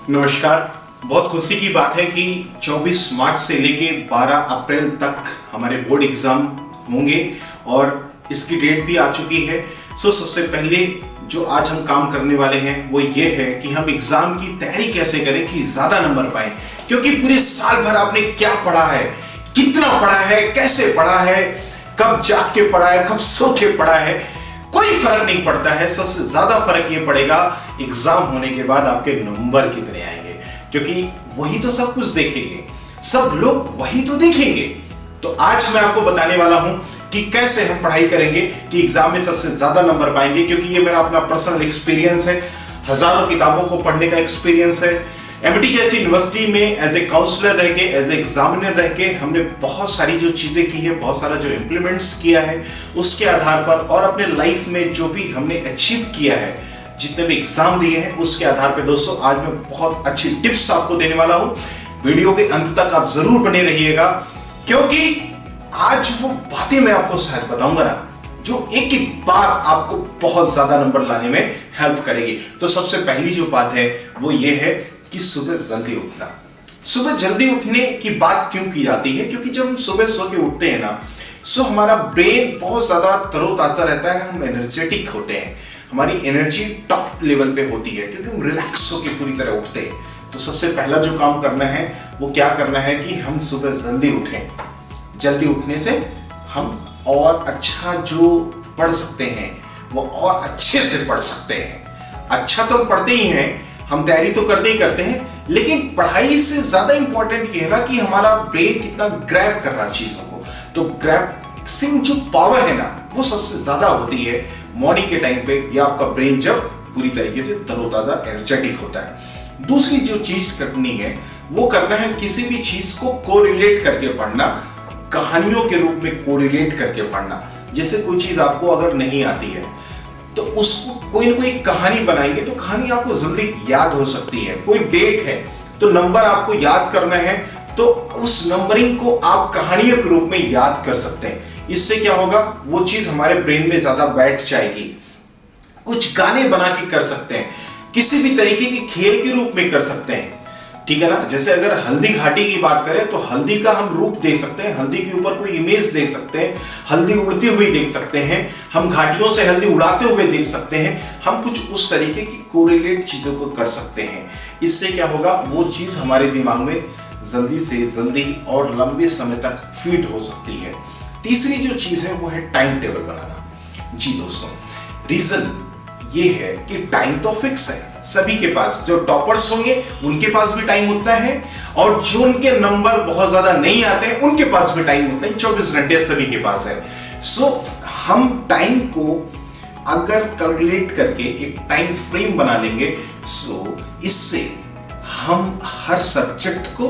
नमस्कार। बहुत खुशी की बात है कि 24 मार्च से लेके 12 अप्रैल तक हमारे बोर्ड एग्जाम होंगे और इसकी डेट भी आ चुकी है। सबसे पहले जो आज हम काम करने वाले हैं वो ये है कि हम एग्जाम की तैयारी कैसे करें कि ज्यादा नंबर पाएं। क्योंकि पूरे साल भर आपने क्या पढ़ा है, कितना पढ़ा है, कैसे पढ़ा है, कब जाग के पढ़ा है, कब सो के पढ़ा है, कोई फर्क नहीं पड़ता है। सबसे ज्यादा फर्क ये पड़ेगा एग्जाम होने के बाद आपके नंबर कितने आएंगे, क्योंकि वही तो सब कुछ देखेंगे, सब लोग वही तो देखेंगे। तो आज मैं आपको बताने वाला हूं कि कैसे हम पढ़ाई करेंगे कि एग्जाम में सबसे ज्यादा नंबर पाएंगे। क्योंकि ये मेरा अपना पर्सनल एक्सपीरियंस है, हजारों किताबों को पढ़ने का एक्सपीरियंस है। एमआईटी जैसी यूनिवर्सिटी में एज ए काउंसलर रह के, एज ए एग्जामिनर रह के हमने बहुत सारी जो चीजें की है, बहुत सारा जो इंप्लीमेंट्स किया है, उसके आधार पर और अपने लाइफ में जो भी हमने अचीव किया है, जितने भी एग्जाम दिए हैं, उसके आधार पे दोस्तों आज मैं बहुत अच्छी टिप्स आपको देने वाला हूं। वीडियो के अंत तक आप जरूर बने रहिएगा, क्योंकि आज वो बातें मैं आपको शायद बताऊंगा ना, जो एक एक बात आपको बहुत ज्यादा नंबर लाने में हेल्प करेगी। तो सबसे पहली जो बात है वो ये है कि सुबह जल्दी उठना। सुबह जल्दी उठने की बात क्यों की जाती है? क्योंकि जब हम सुबह सो के उठते हैं ना, हमारा ब्रेन बहुत ज्यादा तरोताजा रहता है, हम एनर्जेटिक होते हैं, हमारी एनर्जी टॉप लेवल पे होती है, क्योंकि हम रिलैक्स होकर पूरी तरह उठते हैं। तो सबसे पहला जो काम करना है वो क्या करना है कि हम सुबह जल्दी उठें। जल्दी उठने से हम और अच्छा जो पढ़ सकते हैं वो और अच्छे से पढ़ सकते हैं। अच्छा तो पढ़ते ही हैं, हम तैयारी तो करते ही करते हैं, लेकिन पढ़ाई से ज्यादा इंपॉर्टेंट ये है ना कि हमारा ब्रेन कितना ग्रैब कर रहा चीजों को। तो ग्रैबिंग जो पावर है ना, वो सबसे ज्यादा होती है मॉर्निंग के टाइम पे, या आपका ब्रेन जब पूरी तरीके से तरोताजा एनर्जेटिक होता है। दूसरी जो चीज करनी है वो करना है किसी भी चीज को कोरिलेट करके पढ़ना, कहानियों के रूप में कोरिलेट करके पढ़ना। जैसे कोई चीज आपको अगर नहीं आती है तो उसको कोई ना कोई कहानी बनाएंगे तो कहानी आपको जल्दी याद हो सकती है। कोई डेट है तो नंबर आपको याद करना है, तो उस नंबरिंग को आप कहानियों के रूप में याद कर सकते हैं। इससे क्या होगा, वो चीज हमारे ब्रेन में ज्यादा बैठ जाएगी। कुछ गाने बना के कर सकते हैं, किसी भी तरीके के खेल के रूप में कर सकते हैं, ठीक है ना। जैसे अगर हल्दी घाटी की बात करें तो हल्दी का हम रूप देख सकते हैं, हल्दी के ऊपर कोई इमेज देख सकते हैं, हल्दी उड़ती हुई देख सकते हैं, हम घाटियों से हल्दी उड़ाते हुए देख सकते हैं। हम कुछ उस तरीके की कोरिलेट चीजों को कर सकते हैं। इससे क्या होगा, वो चीज हमारे दिमाग में जल्दी से जल्दी और लंबे समय तक फीड हो सकती है। तीसरी जो चीज है वो है टाइम टेबल बनाना। जी दोस्तों, रीजन ये है कि टाइम तो फिक्स है सभी के पास। जो टॉपर्स होंगे उनके पास भी टाइम होता है, और जो उनके नंबर बहुत ज्यादा नहीं आते हैं उनके पास भी टाइम होता है। 24 घंटे सभी के पास है। हम टाइम को अगर कैलकुलेट करके एक टाइम फ्रेम बना लेंगे, इससे हम हर सब्जेक्ट को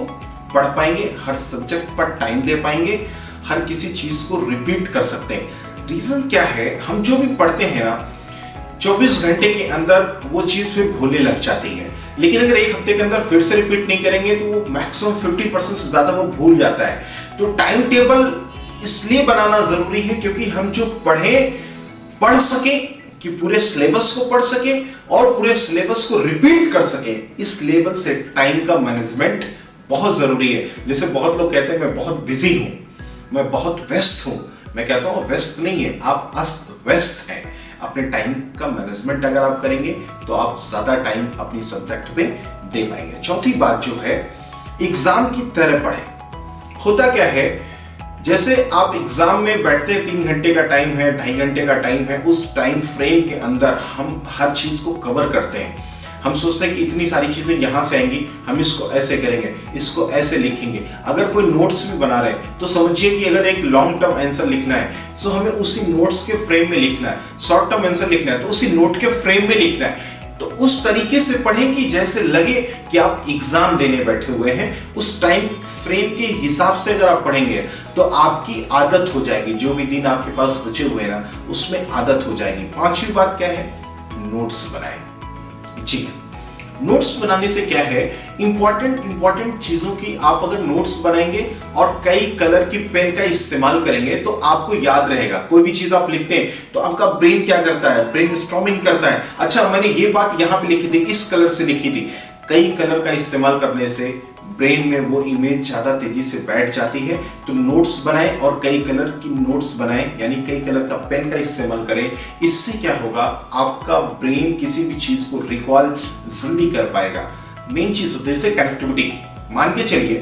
पढ़ पाएंगे, हर सब्जेक्ट पर टाइम दे पाएंगे, हर किसी चीज को रिपीट कर सकते हैं। रीजन क्या है, हम जो भी पढ़ते हैं ना 24 घंटे के अंदर वो चीज फिर भूलने लग जाती है। लेकिन अगर एक हफ्ते के अंदर फिर से रिपीट नहीं करेंगे तो वो मैक्सिमम 50% से ज्यादा वो भूल जाता है। तो टाइम टेबल इसलिए बनाना जरूरी है क्योंकि हम जो पढ़ सके, कि पूरे सिलेबस को पढ़ सके और पूरे सिलेबस को रिपीट कर सके। इस लेवल से टाइम का मैनेजमेंट बहुत जरूरी है। जैसे बहुत लोग कहते हैं मैं बहुत बिजी हूं, मैं बहुत व्यस्त हूं। मैं कहता हूं व्यस्त नहीं है, आप अस्त व्यस्त हैं। अपने टाइम का मैनेजमेंट अगर आप करेंगे तो आप ज्यादा टाइम अपनी सब्जेक्ट पे दे पाएंगे। चौथी बात जो है, एग्जाम की तरह पढ़ें। होता क्या है, जैसे आप एग्जाम में बैठते हैं, 3 घंटे का टाइम है, 2.5 घंटे का टाइम है, उस टाइम फ्रेम के अंदर हम हर चीज को कवर करते हैं। हम सोचते हैं कि इतनी सारी चीजें यहां से आएंगी, हम इसको ऐसे करेंगे, इसको ऐसे लिखेंगे। अगर कोई नोट्स भी बना रहे हैं तो समझिए कि अगर एक लॉन्ग टर्म आंसर लिखना है तो हमें उसी नोट्स के फ्रेम में लिखना है, शॉर्ट टर्म आंसर लिखना है तो उसी नोट के फ्रेम में लिखना है। तो उस तरीके से पढ़ें कि जैसे लगे कि आप एग्जाम देने बैठे हुए हैं। उस टाइम फ्रेम के हिसाब से अगर आप पढ़ेंगे तो आपकी आदत हो जाएगी। जो भी दिन आपके पास बचे हुए हैं ना, उसमें आदत हो जाएगी। पांचवी बात क्या है, नोट्स बनाएं। जी, नोट्स बनाने से क्या है, इंपॉर्टेंट चीजों की आप अगर नोट्स बनाएंगे और कई कलर की पेन का इस्तेमाल करेंगे तो आपको याद रहेगा। कोई भी चीज आप लिखते हैं तो आपका ब्रेन क्या करता है, ब्रेन स्टॉर्मिंग करता है। अच्छा, मैंने ये बात यहां पे लिखी थी, इस कलर से लिखी थी, कई कलर का इस्तेमाल करने से ब्रेन में वो इमेज ज्यादा तेजी से बैठ जाती है। तो नोट्स बनाएं और कई कलर की नोट्स बनाएं, यानी कई कलर का पेन का इस्तेमाल करें। इससे क्या होगा, आपका ब्रेन किसी भी चीज को रिकॉल जल्दी कर पाएगा। मेन चीज होती है जैसे कनेक्टिविटी। मान के चलिए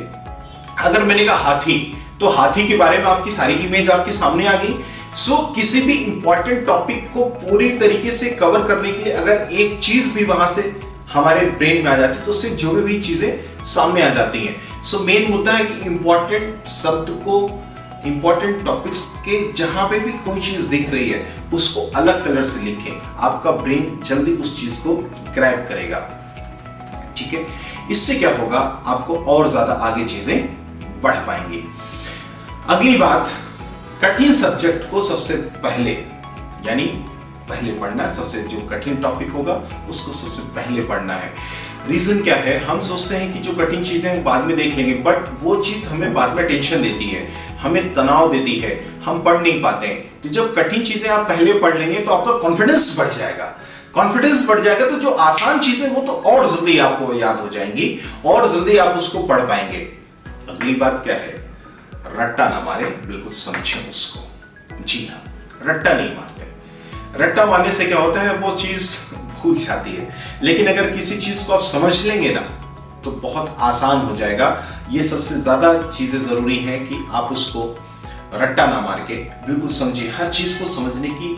अगर मैंने कहा हाथी, तो हाथी के बारे में आपकी सारी इमेज आपके सामने आ गई। सो किसी भी इंपॉर्टेंट टॉपिक को पूरी तरीके से कवर करने के लिए अगर एक चीज भी वहां से हमारे ब्रेन में आ जाती है तो उससे जुड़ी हुई चीजें सामने आ जाती हैं। सो मेन मुद्दा है कि इंपॉर्टेंट शब्द को, इंपॉर्टेंट टॉपिक्स के जहां पे भी कोई चीज दिख रही है उसको अलग कलर से लिखें। आपका ब्रेन जल्दी उस चीज को ग्रैब करेगा। ठीक है, इससे क्या होगा, आपको और ज्यादा आगे चीजें बढ़ पाएंगी। अगली बात, कठिन सब्जेक्ट को सबसे पहले, यानी पहले पढ़ना, सबसे जो कठिन टॉपिक होगा उसको सबसे पहले पढ़ना है। रीजन क्या है, हम सोचते हैं कि जो कठिन चीजें हैं बाद में देख लेंगे, बट वो चीज हमें बाद में टेंशन देती है, हमें तनाव देती है, हम पढ़ नहीं पाते हैं। तो जब कठिन चीजें आप पहले पढ़ लेंगे तो आपका कॉन्फिडेंस बढ़ जाएगा। कॉन्फिडेंस बढ़ जाएगा तो जो आसान चीजें वो तो और जल्दी आपको याद हो जाएंगी और जल्दी आप उसको पढ़ पाएंगे। अगली बात क्या है, रट्टा ना मारे, बिल्कुल समझें उसको। जी हाँ, रट्टा नहीं मारते। रट्टा मारने से क्या होता है, वो चीज भूल जाती है। लेकिन अगर किसी चीज को आप समझ लेंगे ना तो बहुत आसान हो जाएगा। ये सबसे ज्यादा चीजें जरूरी है कि आप उसको रट्टा ना मार के बिल्कुल समझिए, हर चीज को समझने की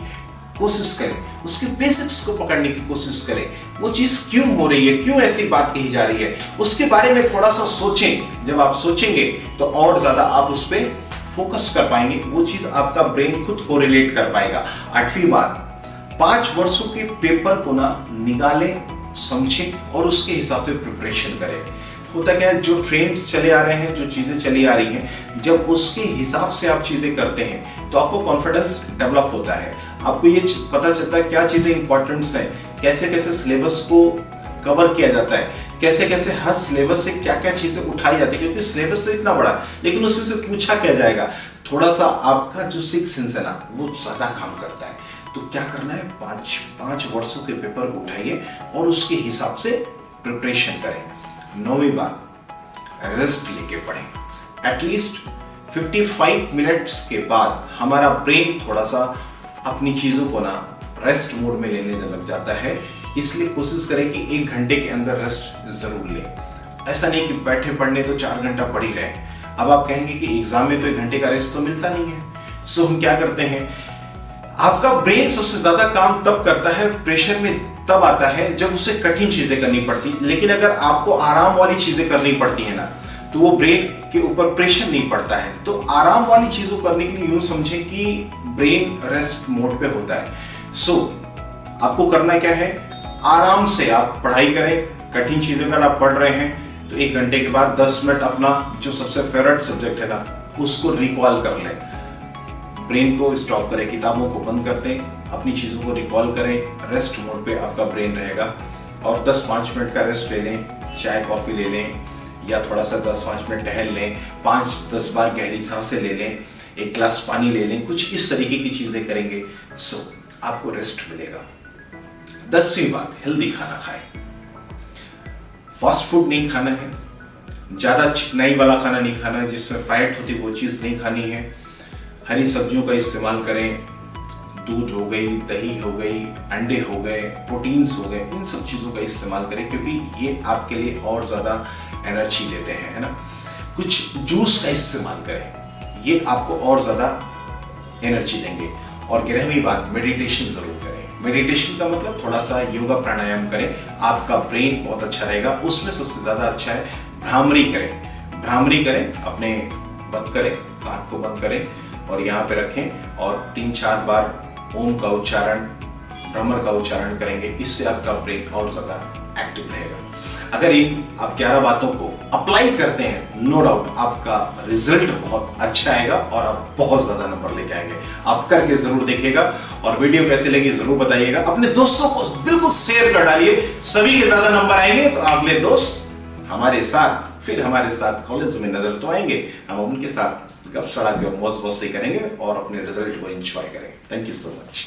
कोशिश करें, उसके बेसिक्स को पकड़ने की कोशिश करें। वो चीज क्यों हो रही है, क्यों ऐसी बात कही जा रही है, उसके बारे में थोड़ा सा सोचें। जब आप सोचेंगे तो और ज्यादा आप उस पर फोकस कर पाएंगे, वो चीज आपका ब्रेन खुद को रिलेट कर पाएगा। 8वीं बात, 5 वर्षों के पेपर को ना निकालें, समझें और उसके हिसाब से प्रिपरेशन करें। होता क्या है, जो ट्रेंड्स चले आ रहे हैं, जो चीजें चली आ रही हैं, जब उसके हिसाब से आप चीजें करते हैं तो आपको कॉन्फिडेंस डेवलप होता है। आपको ये पता चलता है क्या चीजें इंपॉर्टेंट्स हैं, कैसे कैसे सिलेबस को कवर किया जाता है, कैसे कैसे हर सिलेबस से क्या क्या चीजें उठाई जाती है, क्योंकि सिलेबस तो इतना बड़ा है लेकिन उसमें से पूछा क्या जाएगा। थोड़ा सा आपका जो सिक्स सेंस है ना वो ज्यादा काम करता है। तो क्या करना है, 5 वर्षों के पेपर को उठाइए और उसके हिसाब से प्रिपरेशन करें। 9वीं बात, रेस्ट लेके पढ़ें। एटलीस्ट 55 मिनट्स के बाद हमारा ब्रेन थोड़ा सा अपनी चीजों को ना रेस्ट मोड में लेने लग जाता है। इसलिए कोशिश करें कि 1 घंटे के अंदर रेस्ट जरूर लें। ऐसा नहीं कि बैठे पढ़ने तो 4 घंटा पढ़ ही रहे। अब आप कहेंगे कि एग्जाम में तो 1 घंटे का रेस्ट तो मिलता नहीं है। सो हम क्या करते हैं, आपका ब्रेन सबसे ज्यादा काम तब करता है, प्रेशर में तब आता है जब उसे कठिन चीजें करनी पड़ती। लेकिन अगर आपको आराम वाली चीजें करनी पड़ती है ना तो वो ब्रेन के ऊपर प्रेशर नहीं पड़ता है। तो आराम वाली चीजों करने के लिए यूं समझें कि ब्रेन रेस्ट मोड पे होता है। सो आपको करना क्या है, आराम से आप पढ़ाई करें। कठिन चीजें अगर आप पढ़ रहे हैं तो 1 घंटे के बाद 10 मिनट अपना जो सबसे फेवरेट सब्जेक्ट है ना उसको रिकॉल कर लें। ब्रेन को स्टॉप करें, किताबों को बंद कर दें, अपनी चीज़ों को रिकॉल करें। रेस्ट मोड पे आपका ब्रेन रहेगा और 10-5 मिनट का रेस्ट ले लें, चाय कॉफ़ी ले लें या थोड़ा सा 10-5 मिनट टहल लें, 5-10 बार गहरी सांसें ले लें, 1 गिलास पानी ले लें। कुछ इस तरीके की चीज़ें करेंगे सो आपको रेस्ट मिलेगा। 10वीं बात, हेल्दी खाना खाएं। फास्ट फूड नहीं खाना है, ज़्यादा चिकनाई वाला खाना नहीं खाना है, जिसमें फैट होती वो चीज़ नहीं खानी है। हरी सब्जियों का इस्तेमाल करें, दूध हो गई, दही हो गई, अंडे हो गए, प्रोटीन्स हो गए, इन सब चीज़ों का इस्तेमाल करें क्योंकि ये आपके लिए और ज़्यादा एनर्जी देते हैं, है ना। कुछ जूस का इस्तेमाल करें, ये आपको और ज़्यादा एनर्जी देंगे। और 11वीं बात, मेडिटेशन ज़रूर करें। मेडिटेशन का मतलब थोड़ा सा योगा प्राणायाम करें, आपका ब्रेन बहुत अच्छा रहेगा। उसमें सबसे ज़्यादा अच्छा है भ्रामरी करें। भ्रामरी करें, अपने बंद करें, कान को बंद करें और यहाँ पे रखें और 3-4 बार ओम का उच्चारण, भ्रमर का उच्चारण करेंगे। इससे आपका ब्रेन और ज्यादा एक्टिव रहेगा। अगर इन आप 11 बातों को अप्लाई करते हैं, नो डाउट आपका रिजल्ट बहुत अच्छा आएगा और आप बहुत ज्यादा नंबर लेके आएंगे। आप करके जरूर देखिएगा और वीडियो कैसे लगी जरूर बताइएगा। अपने दोस्तों को बिल्कुल शेयर कर डालिए, सभी के ज्यादा नंबर आएंगे तो अगले दोस्त हमारे साथ, फिर हमारे साथ कॉलेज में नजर तो आएंगे, हम उनके साथ गप सड़ा के मौज मस्ती करेंगे और अपने रिजल्ट को एंजॉय करेंगे। Thank you so much.